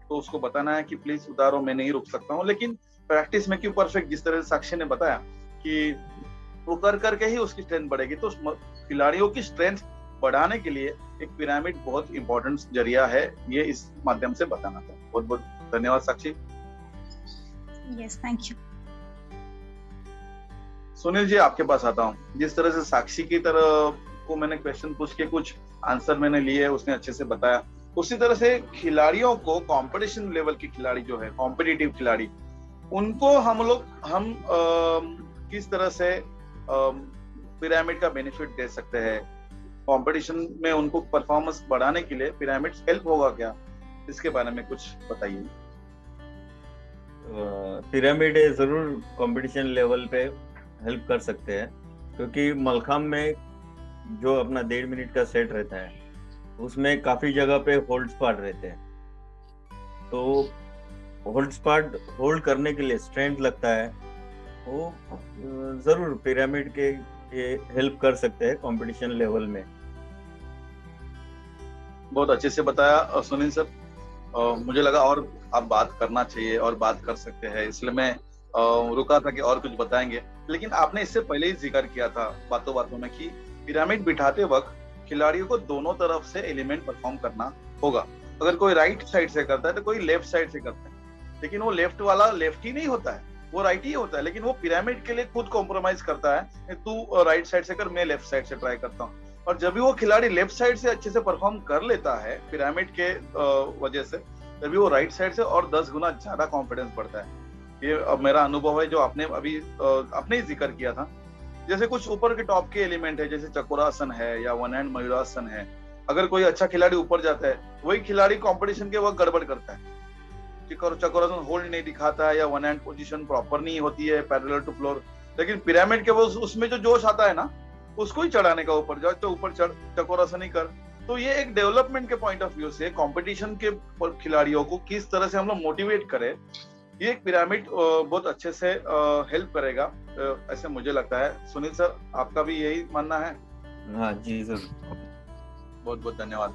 तो उसको बताना है कि प्लीज उतारो, मैं नहीं रुक सकता हूँ। लेकिन प्रैक्टिस में क्यों परफेक्ट, जिस तरह से साक्षी ने बताया कि वो कर करके ही उसकी स्ट्रेंथ बढ़ेगी। तो खिलाड़ियों की स्ट्रेंथ बढ़ाने के लिए एक पिरामिड बहुत इंपॉर्टेंट जरिया है, ये इस माध्यम से बताना था। बहुत बहुत धन्यवाद Sakshi. Yes, thank you. Sunil ji, आपके पास आता हूँ। जिस तरह से साक्षी की तरह को मैंने क्वेश्चन पूछ के कुछ आंसर मैंने लिए, उसने अच्छे से बताया, उसी तरह से खिलाड़ियों को, कंपटीशन लेवल के खिलाड़ी जो है, कॉम्पिटिटिव खिलाड़ी, उनको हम किस तरह से पिरामिड का बेनिफिट दे सकते हैं? कंपटीशन में उनको परफॉर्मेंस बढ़ाने के लिए पिरामिड हेल्प होगा क्या? इसके बारे में कुछ बताइए। पिरामिड जरूर कंपटीशन लेवल पे हेल्प कर सकते हैं, क्योंकि मलखाम में जो अपना 1.5 मिनट का सेट रहता है उसमें काफी जगह पे होल्ड स्पॉट रहते हैं। तो होल्ड स्पॉट होल्ड करने के लिए स्ट्रेंथ लगता है, वो जरूर पिरामिड के हेल्प कर सकते हैं कंपटीशन लेवल में। बहुत अच्छे से बताया सुनील सर। मुझे लगा और आप बात करना चाहिए और बात कर सकते हैं, इसलिए मैं रुका था कि और कुछ बताएंगे। लेकिन आपने इससे पहले ही जिक्र किया था बातों बातों में कि पिरामिड बिठाते वक्त खिलाड़ियों को दोनों तरफ से एलिमेंट परफॉर्म करना होगा। अगर कोई राइट साइड से करता है तो कोई लेफ्ट साइड से करता है, लेकिन वो लेफ्ट वाला लेफ्ट ही नहीं होता है, वो राइट ही होता है। लेकिन वो पिरामिड के लिए खुद कॉम्प्रोमाइज करता है, तू राइट साइड से कर, मैं लेफ्ट साइड से ट्राई करता हूँ। और जब भी वो खिलाड़ी लेफ्ट साइड से अच्छे से परफॉर्म कर लेता है पिरामिड के वजह से, तभी वो राइट साइड से और 10 गुना ज्यादा कॉन्फिडेंस बढ़ता है। ये मेरा अनुभव है, जो आपने अभी आपने ही जिक्र किया था। जैसे कुछ ऊपर के टॉप के एलिमेंट है, जैसे चक्रासन है या वन हैंड मयूरासन है, अगर कोई अच्छा खिलाड़ी ऊपर जाता है, वही खिलाड़ी कंपटीशन के वक्त गड़बड़ करता है, चक्रासन होल्ड नहीं दिखाता है या वन हैंड पोजीशन प्रॉपर नहीं होती है पैरेलल टू फ्लोर। लेकिन पिरामिड के वो उसमें जो जोश आता है ना, उसको ही चढ़ाने का, ऊपर जाओ तो ऊपर चढ़, चक्रासन ही कर। तो ये एक डेवलपमेंट के पॉइंट ऑफ व्यू से कंपटीशन के खिलाड़ियों को किस तरह से हम लोग मोटिवेट करें, ये एक पिरामिड बहुत अच्छे से हेल्प करेगा, ऐसे मुझे लगता है। सुनील सर, आपका भी यही मानना है? हाँ जी सर। बहुत बहुत धन्यवाद।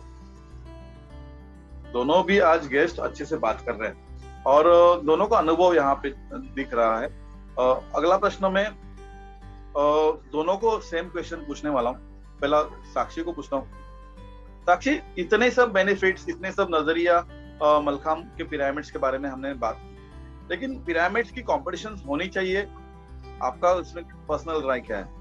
दोनों भी आज गेस्ट अच्छे से बात कर रहे हैं और दोनों का अनुभव यहाँ पे दिख रहा है। अगला प्रश्न में दोनों को सेम क्वेश्चन पूछने वाला हूँ। पहला साक्षी को पूछता हूँ। साक्षी, इतने सब बेनिफिट्स, इतने सब नजरिया मलखाम के पिरामिड्स के बारे में हमने बात की, लेकिन पिरामिड्स की कॉम्पिटिशन होनी चाहिए, आपका उसमें पर्सनल राय क्या है?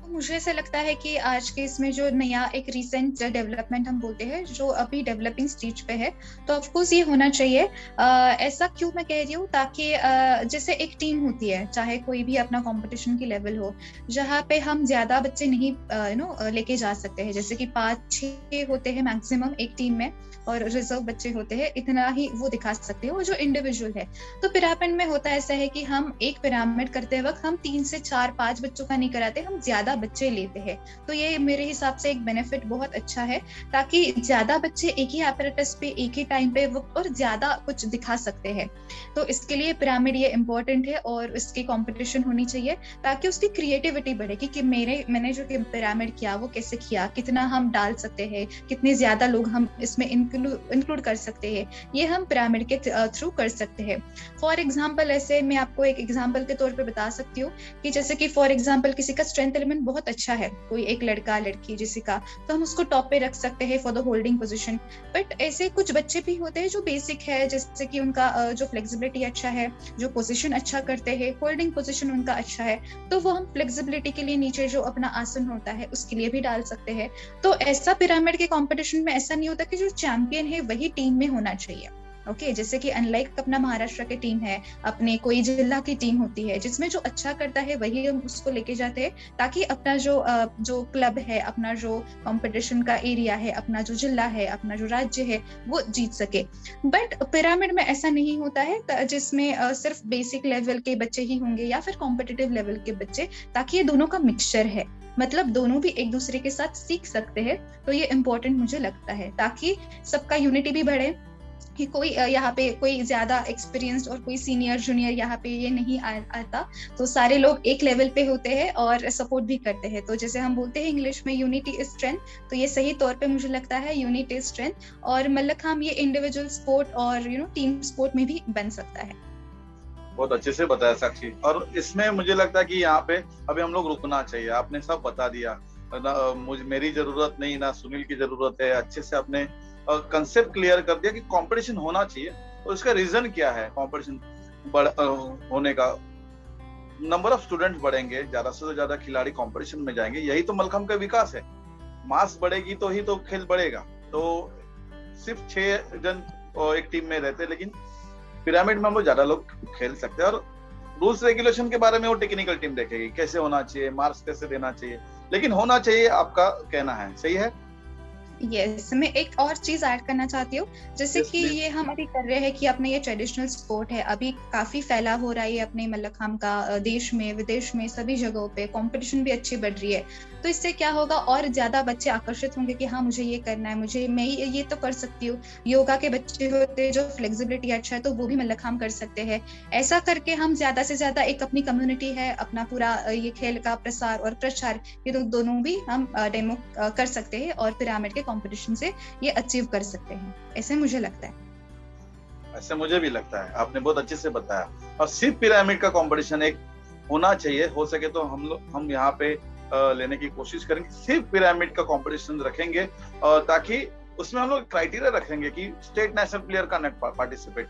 मुझे ऐसा लगता है कि आज के इसमें जो नया एक रिसेंट डेवलपमेंट हम बोलते हैं, जो अभी डेवलपिंग स्टेज पे है, तो ऑफकोर्स ये होना चाहिए। ऐसा क्यों मैं कह रही हूँ, ताकि जैसे एक टीम होती है, चाहे कोई भी अपना कंपटीशन की लेवल हो, जहाँ पे हम ज्यादा बच्चे नहीं लेके जा सकते हैं, जैसे कि 5-6 होते हैं मैक्सिमम एक टीम में और रिजर्व बच्चे होते हैं, इतना ही वो दिखा सकते हो जो इंडिविजुअल है। तो पिरामिड में होता ऐसा है कि हम एक पिरामिड करते वक्त हम 3 से 4-5 बच्चों का नहीं कराते, हम ज्यादा बच्चे लेते हैं। तो ये मेरे हिसाब से एक बेनिफिट बहुत अच्छा है, ताकि ज्यादा बच्चे एक ही एपरेटस पे एक ही टाइम पे वक्त और ज्यादा कुछ दिखा सकते हैं। तो इसके लिए पिरामिड ये इम्पोर्टेंट है और इसकी कंपटीशन होनी चाहिए, ताकि उसकी क्रिएटिविटी बढ़े कि मैंने जो पिरामिड किया वो कैसे किया, कितना हम डाल सकते हैं, कितने ज्यादा लोग हम इसमें इंक्लूड कर सकते हैं, ये हम पिरामिड के थ्रू कर सकते हैं। फॉर एग्जाम्पल, ऐसे मैं आपको एक एग्जाम्पल के तौर पे बता सकती हूँ कि जैसे कि फॉर एग्जाम्पल किसी का स्ट्रेंथ एलिमेंट बहुत अच्छा है, कोई एक लड़का लड़की जिसी का, तो हम उसको टॉप पे रख सकते हैं for the holding position. But ऐसे कुछ बच्चे भी होते हैं जो बेसिक है, जैसे कि उनका जो फ्लेक्सिबिलिटी अच्छा है, जो पोजीशन अच्छा करते हैं, होल्डिंग पोजीशन उनका अच्छा है, तो वो हम फ्लेक्सिबिलिटी के लिए नीचे जो अपना आसन होता है उसके लिए भी डाल सकते हैं। तो ऐसा पिरामिड के कंपटीशन में ऐसा नहीं होता कि जो चैंपियन है वही टीम में होना चाहिए। ओके, जैसे कि अनलाइक अपना महाराष्ट्र की टीम है, अपने कोई जिला की टीम होती है, जिसमें जो अच्छा करता है वही हम उसको लेके जाते हैं, ताकि अपना जो क्लब है, अपना जो कंपटीशन का एरिया है, अपना जो जिला है, अपना जो राज्य है, वो जीत सके। बट पिरामिड में ऐसा नहीं होता है, जिसमें सिर्फ बेसिक लेवल के बच्चे ही होंगे या फिर कॉम्पिटिटिव लेवल के बच्चे, ताकि ये दोनों का मिक्सचर है। मतलब दोनों भी एक दूसरे के साथ सीख सकते हैं। तो ये इम्पोर्टेंट मुझे लगता है, ताकि सबका यूनिटी भी बढ़े, कि कोई यहाँ पे कोई ज्यादा एक्सपीरियंस्ड और कोई सीनियर जूनियर यहाँ पे ये नहीं आता। तो सारे लोग एक लेवल पे होते हैं और सपोर्ट भी करते हैं। तो जैसे हम बोलते हैं इंग्लिश में यूनिटी इज स्ट्रेंथ, तो ये सही तौर पे मुझे लगता है यूनिटी इज स्ट्रेंथ। और मल्लखांब ये इंडिविजुअल स्पोर्ट और टीम स्पोर्ट में भी बन सकता है। बहुत अच्छे से बताया साक्षी। और इसमें मुझे लगता है कि यहाँ पे अभी हम लोग रुकना चाहिए। आपने सब बता दिया, मुझे मेरी जरूरत नहीं, ना सुनील की जरूरत है। अच्छे से आपने कंसेप्ट क्लियर कर दिया कि कंपटीशन होना चाहिए और इसका रीजन क्या है। कंपटीशन होने का, नंबर ऑफ स्टूडेंट्स बढ़ेंगे, ज्यादा से ज्यादा खिलाड़ी कंपटीशन में जाएंगे, यही तो मलखम्ब का विकास है। मास बढ़ेगी तो ही तो खेल बढ़ेगा। तो सिर्फ 6 जन एक टीम में रहते, लेकिन पिरामिड में हम लोग ज्यादा लोग खेल सकते हैं। और रूल्स रेगुलेशन के बारे में वो टेक्निकल टीम देखेगी, कैसे होना चाहिए, मार्क्स कैसे देना चाहिए, लेकिन होना चाहिए, आपका कहना है सही है। यस, मैं एक और चीज ऐड करना चाहती हूँ। जैसे कि ये हम अभी कर रहे हैं कि अपने ये ट्रेडिशनल स्पोर्ट है, अभी काफी फैला हो रहा है अपने मल्लखांब का, देश में विदेश में सभी जगहों पे कंपटीशन भी अच्छी बढ़ रही है। तो इससे क्या होगा, और ज्यादा बच्चे आकर्षित होंगे कि हाँ मुझे ये करना है, मैं ये तो कर सकती हूँ। योगा के बच्चे होते हैं जो फ्लेक्सिबिलिटी अच्छा है, तो वो भी मल्लखांब कर सकते हैं। ऐसा करके हम ज्यादा से ज्यादा एक अपनी कम्युनिटी है, अपना पूरा ये खेल का प्रसार और प्रचार, ये तो दोनों भी हम डेमो कर सकते हैं और पिरामिड के कंपटीशन से ये अचीव कर सकते हैं, ऐसे मुझे लगता है। ऐसे मुझे भी लगता है, आपने बहुत अच्छे से बताया। और सिर्फ पिरामिड का कंपटीशन एक होना चाहिए, हो सके तो हम यहाँ पे लेने की कोशिश करेंगे। सिर्फ पिरामिड का कंपटीशन रखेंगे, ताकि उसमें हम लोग क्राइटेरिया रखेंगे कि स्टेट नेशनल प्लेयर का not participate,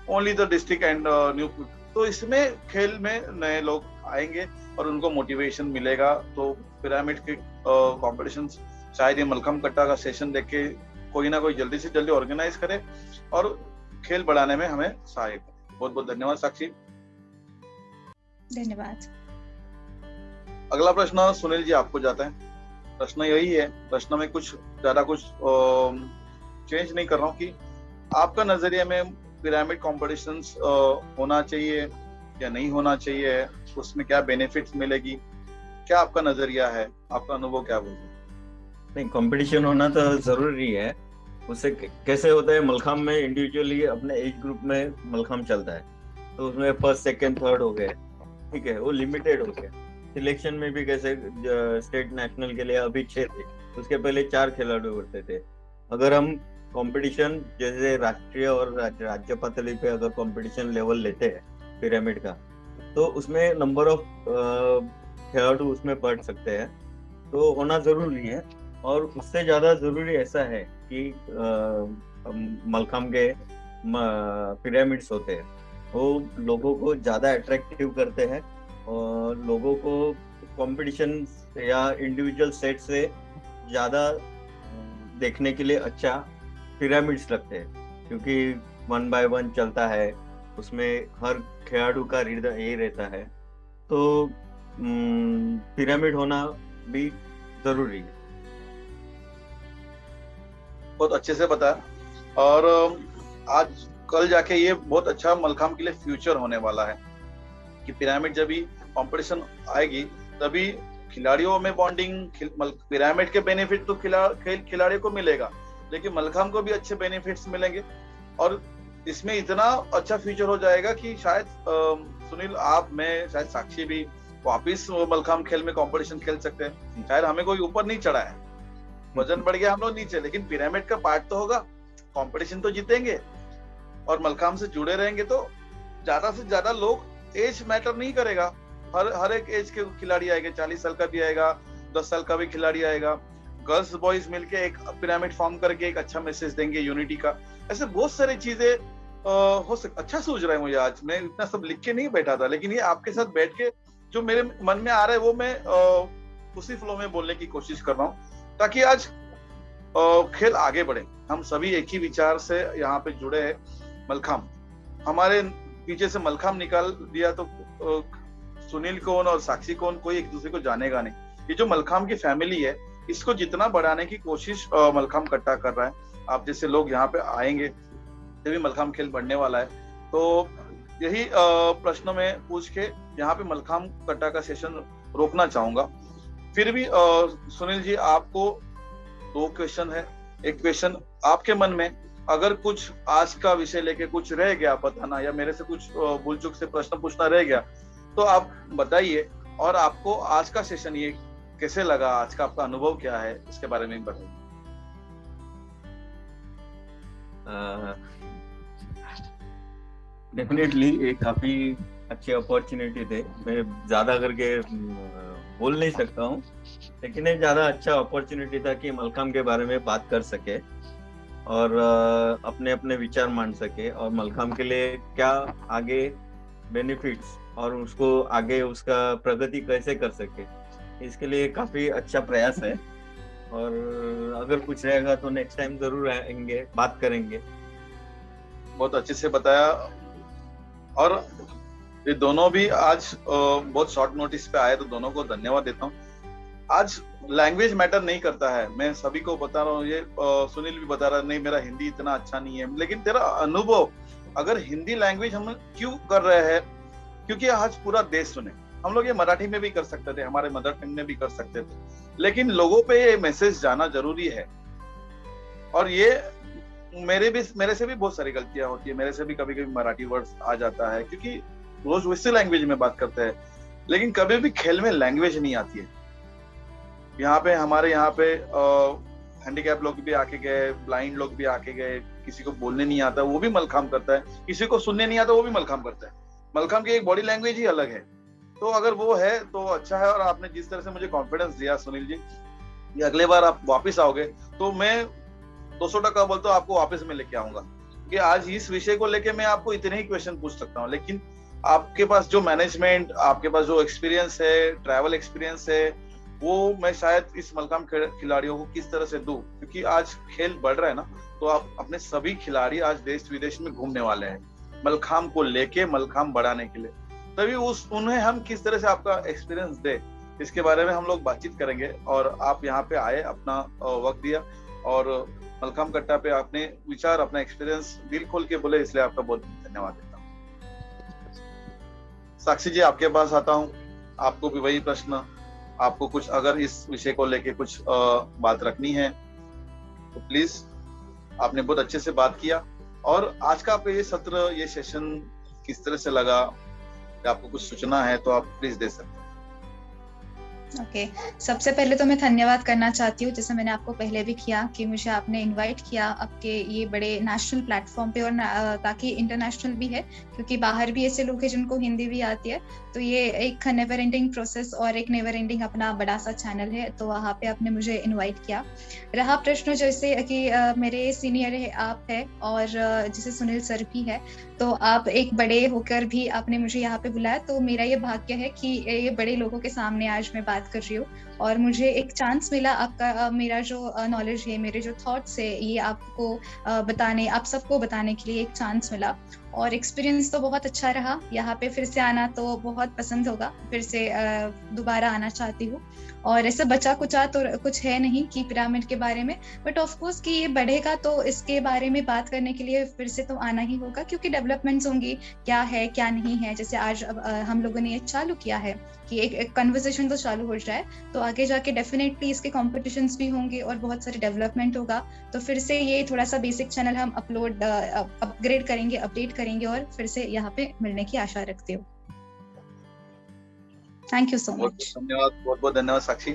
only the district and new. तो इसमें खेल में नए लोग आएंगे और उनको मोटिवेशन मिलेगा। तो पिरामिड के कंपटीशन शायद ये मलखम्ब कट्टा का सेशन देख के कोई ना कोई जल्दी से जल्दी ऑर्गेनाइज करे और खेल बढ़ाने में हमें सहायक करे। बहुत बहुत धन्यवाद साक्षी। धन्यवाद। अगला प्रश्न सुनील जी आपको जाता है। प्रश्न यही है, प्रश्न में कुछ ज्यादा कुछ चेंज नहीं कर रहा हूँ, कि आपका नजरिए में पिरामिड कॉम्पिटिशन्स होना चाहिए या नहीं होना चाहिए, उसमें क्या बेनिफिट्स मिलेगी, क्या आपका नजरिया है, आपका अनुभव क्या बोलते हैं? नहीं, कंपटीशन होना तो जरूरी है। उससे कैसे होता है, मलखांब में इंडिविजुअली अपने एज ग्रुप में मलखांब चलता है, तो उसमें फर्स्ट सेकंड थर्ड हो गए, ठीक है, वो लिमिटेड हो गया। सिलेक्शन में भी कैसे स्टेट नेशनल के लिए अभी 6 थे, उसके पहले 4 खिलाड़ी होते थे। अगर हम कंपटीशन जैसे राष्ट्रीय और राज्य पातळी पे अगर कंपटीशन लेवल लेते हैं पिरामिड का, तो उसमें नंबर ऑफ खिलाड़ी उसमें बढ़ सकते हैं, तो होना जरूरी है। और उससे ज्यादा जरूरी ऐसा है कि मलखांब के पिरामिड्स होते हैं, वो लोगों को ज्यादा अट्रैक्टिव करते हैं और लोगों को कंपटीशन या इंडिविजुअल सेट से ज्यादा देखने के लिए अच्छा पिरामिड्स लगते हैं, क्योंकि 1 by 1 चलता है, उसमें हर खिलाड़ी का हृदय यही रहता है। तो पिरामिड होना भी जरूरी है। बहुत अच्छे से बताया। और आज कल जाके ये बहुत अच्छा मलखांब के लिए फ्यूचर होने वाला है, कि पिरामिड जब भी कंपटीशन आएगी तभी खिलाड़ियों में बॉन्डिंग, पिरामिड के बेनिफिट तो खिलाड़ियों को मिलेगा, लेकिन मलखांब को भी अच्छे बेनिफिट्स मिलेंगे। और इसमें इतना अच्छा फ्यूचर हो जाएगा कि शायद सुनील, आप, मैं, शायद साक्षी भी वापिस मलखांब खेल में कंपटीशन खेल सकते हैं। शायद हमें कोई ऊपर नहीं चढ़ा है, वजन बढ़ गया हम लोग नीचे, लेकिन पिरामिड का पार्ट तो होगा, कंपटीशन तो जीतेंगे और मलखांब से जुड़े रहेंगे। तो ज्यादा से ज्यादा लोग, एज मैटर नहीं करेगा, हर एक एज के खिलाड़ी आएंगे, 40 साल का भी आएगा, 10 साल का भी खिलाड़ी आएगा। गर्ल्स बॉयज मिलके एक पिरामिड फॉर्म करके एक अच्छा मैसेज देंगे यूनिटी का। ऐसे बहुत सारी चीजें हो सकता। अच्छा सूझ रहा है मुझे, आज मैं इतना सब लिख के नहीं बैठा था, लेकिन ये आपके साथ बैठ के जो मेरे मन में आ रहा है वो मैं उसी फ्लो में बोलने की कोशिश कर रहा हूँ, ताकि आज खेल आगे बढ़े। हम सभी एक ही विचार से यहाँ पे जुड़े हैं। मलखांब, हमारे पीछे से मलखांब निकाल दिया तो सुनील कौन और साक्षी कौन, कोई एक दूसरे को जानेगा नहीं। ये जो मलखांब की फैमिली है, इसको जितना बढ़ाने की कोशिश मलखांब कट्टा कर रहा है। आप जैसे लोग यहाँ पे आएंगे तभी मलखांब खेल बढ़ने वाला है। तो यही प्रश्न में पूछ के यहाँ पे मलखांब कट्टा का सेशन रोकना चाहूंगा। फिर भी सुनील जी, आपको 2 क्वेश्चन है। एक क्वेश्चन आपके मन में अगर कुछ आज का विषय लेके कुछ रह गया बताना, या मेरे से कुछ भूल चूक से प्रश्न पूछना रह गया, तो आप बताइए। और आपको आज का सेशन ये कैसे लगा, आज का आपका अनुभव क्या है, इसके बारे में बताइए। डेफिनेटली एक काफी अच्छी अपॉर्चुनिटी थे। मैं ज्यादा करके बोल नहीं सकता हूँ, लेकिन एक ज्यादा अच्छा अपॉर्चुनिटी था कि मलखाम के बारे में बात कर सके और अपने अपने विचार मान सके, और मलखाम के लिए क्या आगे बेनिफिट्स और उसको आगे उसका प्रगति कैसे कर सके, इसके लिए काफी अच्छा प्रयास है। और अगर कुछ रहेगा तो नेक्स्ट टाइम जरूर आएंगे, बात करेंगे। बहुत अच्छे से बताया। और ये दोनों भी आज बहुत शॉर्ट नोटिस पे आए, तो दोनों को धन्यवाद देता हूँ। आज लैंग्वेज मैटर नहीं करता है, मैं सभी को बता रहा हूँ, ये सुनील भी बता रहा, नहीं मेरा हिंदी इतना अच्छा नहीं है, लेकिन तेरा अनुभव, अगर हिंदी लैंग्वेज हम क्यों कर रहे हैं, क्योंकि आज पूरा देश सुने। हम लोग ये मराठी में भी कर सकते थे, हमारे मदर टंग में भी कर सकते थे, लेकिन लोगों पे ये मैसेज जाना जरूरी है। और ये मेरे से भी बहुत सारी गलतियां होती है, मेरे से भी कभी कभी मराठी वर्ड्स आ जाता है, क्योंकि रोज वैसे लैंग्वेज में बात करते हैं, लेकिन कभी भी खेल में लैंग्वेज नहीं आती है। हमारे यहाँ पे हैंडीकैप लोग भी आके गए, ब्लाइंड लोग भी आके गए, किसी को बोलने नहीं आता वो भी मलखाम करता है, किसी को सुनने नहीं आता वो भी मलखाम करता है। मलखाम की एक बॉडी लैंग्वेज ही अलग है। तो अगर वो है तो अच्छा है। और आपने जिस तरह से मुझे कॉन्फिडेंस दिया सुनील जी, कि अगले बार आप वापस आओगे तो मैं 200% बोलता हूँ आपको वापस में लेके आऊंगा, क्योंकि आज इस विषय को लेके मैं आपको इतने ही क्वेश्चन पूछ सकता हूँ, लेकिन आपके पास जो मैनेजमेंट, आपके पास जो एक्सपीरियंस है, ट्रैवल एक्सपीरियंस है, वो मैं शायद इस मलखाम खिलाड़ियों को किस तरह से दूं, क्योंकि आज खेल बढ़ रहा है ना, तो आप अपने सभी खिलाड़ी आज देश विदेश में घूमने वाले हैं मलखाम को लेके, मलखाम बढ़ाने के लिए। तभी उन्हें हम किस तरह से आपका एक्सपीरियंस दे, इसके बारे में हम लोग बातचीत करेंगे। और आप यहाँ पे आए, अपना वक्त दिया, और मलखाम कट्टा पे आपने विचार, अपना एक्सपीरियंस दिल खोल के बोले, इसलिए आपका बहुत धन्यवाद देता हूँ। साक्षी जी, आपके पास आता हूँ। आपको भी वही प्रश्न, आपको कुछ अगर इस विषय को लेके कुछ बात रखनी है तो प्लीज। आपने बहुत अच्छे से बात किया। और आज का आपका ये सत्र, ये सेशन किस तरह से लगा, या आपको कुछ सूचना है तो आप प्लीज दे सकते हैं। ओके, सबसे पहले तो मैं धन्यवाद करना चाहती हूँ, जैसे मैंने आपको पहले भी किया, कि मुझे आपने इनवाइट किया आपके ये बड़े नेशनल प्लेटफॉर्म पे, और ताकि इंटरनेशनल भी है, क्योंकि बाहर भी ऐसे लोग हैं जिनको हिंदी भी आती है। तो ये एक नेवर एंडिंग प्रोसेस और एक नेवर एंडिंग अपना बड़ा सा चैनल है, तो वहाँ पे आपने मुझे इन्वाइट किया। रहा प्रश्न जैसे कि मेरे सीनियर है आप है, और जैसे सुनील सर भी है, तो आप एक बड़े होकर भी आपने मुझे यहाँ पे बुलाया, तो मेरा ये भाग्य है कि ये बड़े लोगों के सामने आज मैं बात कर रही हूँ, और मुझे एक चांस मिला आपका, मेरा जो नॉलेज है, मेरे जो थॉट्स है, ये आपको बताने, आप सबको बताने के लिए एक चांस मिला। और एक्सपीरियंस तो बहुत अच्छा रहा। यहाँ पे फिर से आना तो बहुत पसंद होगा, फिर से दोबारा आना चाहती हूँ। और ऐसे बचा कुचा तो कुछ है नहीं कि पिरामिड के बारे में, बट ऑफ कोर्स कि ये बढ़ेगा तो इसके बारे में बात करने के लिए फिर से तो आना ही होगा, क्योंकि डेवलपमेंट्स होंगी, क्या है क्या नहीं है। जैसे आज हम लोगों ने ये चालू किया है कि एक कन्वर्सेशन तो चालू हो जाए, तो आगे जाके डेफिनेटली इसके कॉम्पिटिशन्स भी होंगे और बहुत सारे डेवलपमेंट होगा। तो फिर से ये थोड़ा सा बेसिक चैनल हम अपग्रेड करेंगे, अपडेट करेंगे, और फिर से यहाँ पे मिलने की आशा रखती हूँ। Thank you so much. धन्यवाद, बहुत बहुत धन्यवाद साक्षी।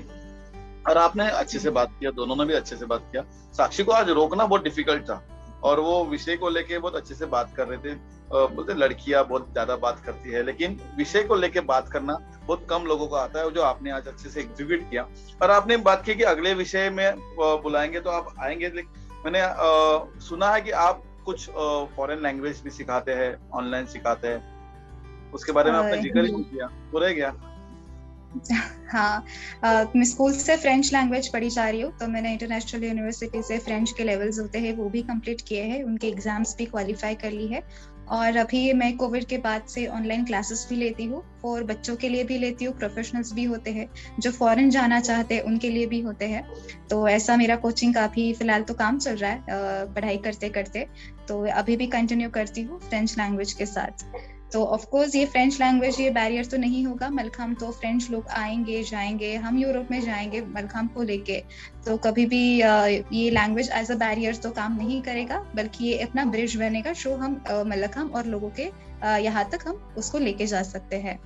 और आपने अच्छे से बात किया, दोनों ने भी अच्छे से बात किया। साक्षी को आज रोकना बहुत डिफिकल्ट था, और वो विषय को लेके बहुत अच्छे से बात कर रहे थे। बोलते लड़कियां बहुत ज्यादा बात करती है, लेकिन विषय को लेके बात करना बहुत कम लोगों को आता है, जो आपने आज अच्छे से एग्जीक्यूट किया। और आपने बात की कि अगले विषय में बुलाएंगे तो आप आएंगे। मैंने सुना है कि आप कुछ फॉरेन लैंग्वेज भी सिखाते हैं, ऑनलाइन सिखाते हैं, उसके बारे में आपने जिक्र ही नहीं किया, तो रह गया। हाँ, मैं स्कूल से फ्रेंच लैंग्वेज पढ़ी जा रही हूँ, तो मैंने इंटरनेशनल यूनिवर्सिटी से फ्रेंच के लेवल्स होते हैं वो भी कंप्लीट किए हैं, उनके एग्जाम्स भी क्वालिफाई कर ली है। और अभी मैं कोविड के बाद से ऑनलाइन क्लासेस भी लेती हूँ, और बच्चों के लिए भी लेती हूँ, प्रोफेशनल्स भी होते हैं जो फॉरेन जाना चाहते हैं उनके लिए भी होते हैं। तो ऐसा मेरा कोचिंग का अभी फिलहाल तो काम चल रहा है पढ़ाई करते करते, तो अभी भी कंटिन्यू करती हूँ फ्रेंच लैंग्वेज के साथ। तो ऑफ कोर्स ये फ्रेंच लैंग्वेज ये बैरियर तो नहीं होगा। मलखाम तो फ्रेंच लोग आएंगे जाएंगे, हम यूरोप में जाएंगे मलखाम को लेके, तो कभी भी ये लैंग्वेज एज अ बैरियर तो काम नहीं करेगा, बल्कि ये अपना ब्रिज बनेगा जो हम मलखाम और लोगों के यहाँ तक हम उसको लेके जा सकते हैं।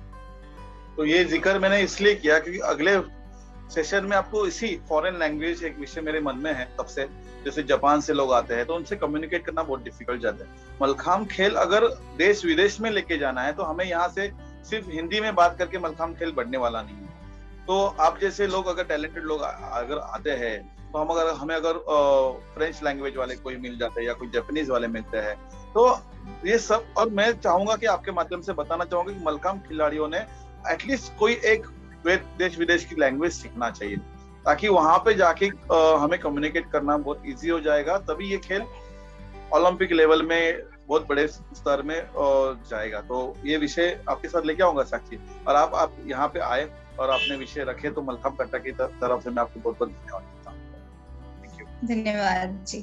तो ये जिक्र मैंने इसलिए किया क्योंकि अगले सेशन में आपको इसी फॉरेन लैंग्वेज एक विषय मेरे मन में है तब से, जैसे जापान से लोग आते हैं तो उनसे कम्युनिकेट करना बहुत डिफिकल्ट जाता है। मलखाम खेल अगर देश विदेश में लेके जाना है तो हमें यहाँ से सिर्फ हिंदी में बात करके मलखाम खेल बढ़ने वाला नहीं है। तो आप जैसे लोग अगर टैलेंटेड लोग अगर आते हैं तो हमें अगर फ्रेंच लैंग्वेज वाले कोई मिल जाते हैं या कोई जापानीज वाले मिलते हैं तो ये सब, और मैं चाहूंगा कि आपके माध्यम से बताना चाहूंगा कि मलखाम खिलाड़ियों ने एटलीस्ट कोई एक देश विदेश की लैंग्वेज सीखना चाहिए, ताकि वहां पे जाके हमें कम्युनिकेट करना बहुत इजी हो जाएगा। तभी ये खेल ओलंपिक लेवल में बहुत बड़े स्तर में जाएगा। तो ये विषय आपके साथ लेके आऊंगा साक्षी, और आप यहाँ पे आए और आपने विषय रखे, तो मलखाम कट्टा की तरफ से मैं आपको बहुत बहुत धन्यवाद देता हूँ। Thank you. धन्यवाद जी,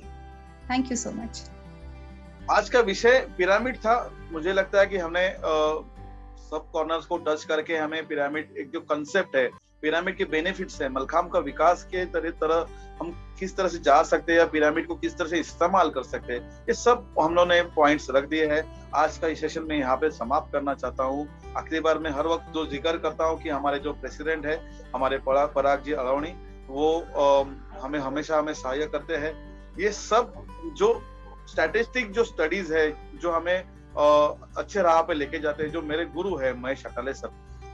थैंक यू सो मच। आज का विषय पिरामिड था। मुझे लगता है कि हमने सब कॉर्नर्स को टच करके हमें पिरामिड एक जो कंसेप्ट है, पिरामिड के बेनिफिट्स है, मलखाम का विकास के तरह हम किस तरह से जा सकते हैं या पिरामिड को किस तरह से इस्तेमाल कर सकते हैं, ये सब हम लोगों ने पॉइंट्स रख दिए हैं। आज का इस सेशन में यहाँ पे समाप्त करना चाहता हूँ। आखिरी बार मैं हर वक्त जो जिक्र करता हूँ कि हमारे जो प्रेसिडेंट है हमारे पराग जी अलावणी, वो हमें हमेशा सहायता करते हैं। ये सब जो स्टैटिस्टिक जो स्टडीज है जो हमें अच्छे राह पे लेके जाते हैं, जो मेरे गुरु है महेश अकाले सर,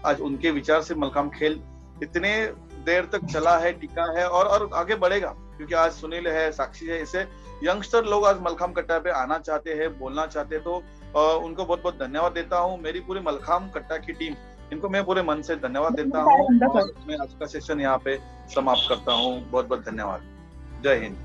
आज उनके विचार से मलखाम खेल इतने देर तक चला है, टिका है और आगे बढ़ेगा, क्योंकि आज सुनील है, साक्षी है, इसे यंगस्टर लोग आज मलखाम कट्टा पे आना चाहते हैं, बोलना चाहते हैं। तो उनको बहुत बहुत धन्यवाद देता हूँ। मेरी पूरी मलखाम कट्टा की टीम, इनको मैं पूरे मन से धन्यवाद देता हूँ। मैं आज का सेशन यहाँ पे समाप्त करता हूँ। बहुत बहुत धन्यवाद। जय हिंद।